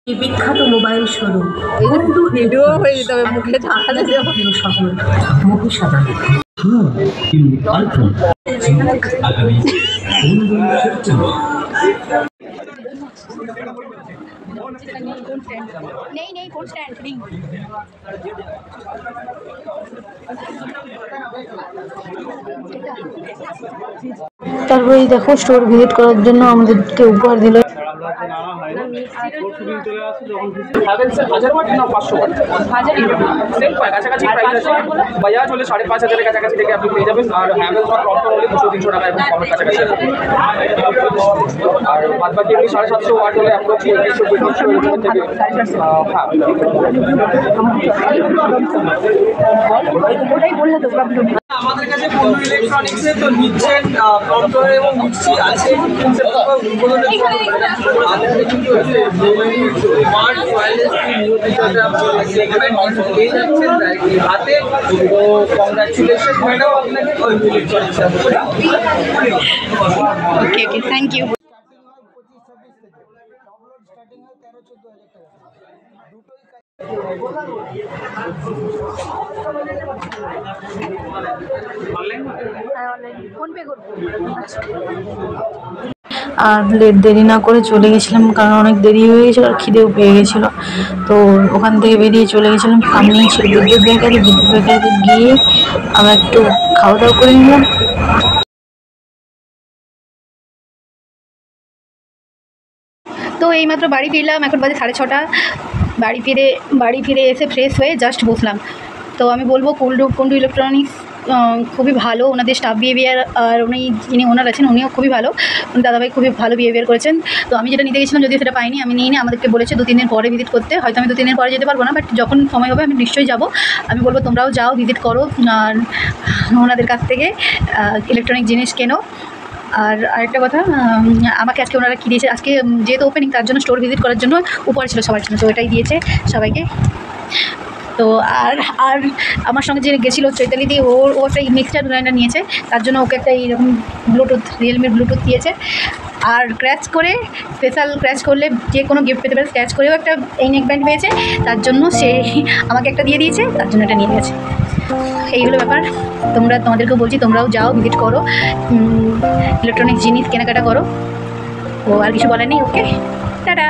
এই বিখ্যাত mobile showroom কিন্তু ভিডিও হয়ে যেতে হবে, মুখে ঢাকা দিতে হবে স্বপ্ন মুখে সাজানো। नहीं फोन स्टैंड नहीं। তারপরে দেখো স্টোর ভিজিট করার জন্য আমাদেরকে উপহার দিল। বাজাজ হলে 5,500 কাছাকাছি থেকে আপনি পেয়ে যাবেন, আর হ্যাভেলস বা ক্রম্পটন হলে 200-300 টাকা এবং কমের কাছাকাছি আছে। আর বাদ বাকি এমনি 750 ওয়াট হলে অ্যাপ্রোচ 200 থেকে আমাদের কাছে কোন ইলেকট্রনিক্সে তো নিচ্ছেন ক্রম্পটন এবং মিক্সি আছে। আমাদের কিন্তু স্মার্ট ওয়্যারলেস সেগমেন্ট পেয়ে যাচ্ছেন হাতে। তো কংগ্রাচুলেশন ম্যাডাম আপনাকে ইলেকট্রনিক্স। Okay thank you. আর দেরি না করে চলে গেছিলাম, কারণ অনেক দেরি হয়ে গেছিলো আর খিদেও পেয়ে গেছিলো। তো ওখান থেকে বেরিয়ে চলে গেছিলাম, সামনেই ছিল বিদ্যুৎ বেকারি। বিদ্যুৎ বেকারিতে গিয়ে আমরা একটু খাওয়া দাওয়া করে নিলাম। তো এইমাত্র বাড়ি ফিরলাম, এখন বাজে 6:30। বাড়ি ফিরে এসে ফ্রেশ হয়ে জাস্ট বসলাম। তো আমি বলবো কুন্ডু ইলেকট্রনিক্স খুবই ভালো, ওনাদের স্টাফ বিহেভিয়ার আর যিনি ওনার আছেন উনিও খুবই ভালো, দাদাভাই খুবই ভালো বিহেভিয়ার করেছেন। তো আমি যেটা নিতে গেছিলাম, যদিও সেটা পাইনি, আমি নিয়ে আমাদেরকে বলেছে 2-3 দিন পরে ভিজিট করতে। হয়তো আমি 2-3 দিন পরে যেতে পারবো না, বাট যখন সময় হবে আমি নিশ্চয়ই যাব। আমি বলবো তোমরাও যাও, ভিজিট করো, আর ওনাদের কাছ থেকে ইলেকট্রনিক জিনিস কেনো। আর আরেকটা কথা, আমাকে আজকে ওনারা কী দিয়েছে, আজকে যেহেতু ওপেনিং তার জন্য স্টোর ভিজিট করার জন্য উপহার ছিল সবার জন্য, তো এটাই দিয়েছে সবাইকে। তো আর আমার সঙ্গে যে গেছিলো চৈতালি দিয়ে, ও একটা মিক্সচার গ্রাইন্ডার নিয়েছে, তার জন্য ওকে একটা এইরকম ব্লুটুথ, রিয়েলমির ব্লুটুথ দিয়েছে। আর ক্র্যাচ করে, স্পেশাল ক্র্যাচ করলে যে কোনো গিফট পেতে পারে, স্ক্র্যাচ করেও একটা এই নেক ব্যান্ড পেয়েছে, তার জন্য সে আমাকে একটা দিয়ে দিয়েছে, তার জন্য এটা নিয়ে গেছে। এইগুলো ব্যাপার। তোমাদেরকেও বলছি তোমরাও যাও, ভিজিট করো, ইলেকট্রনিক জিনিস কেনাকাটা করো। ও আর কিছু বলার নেই। ওকে, টাটা।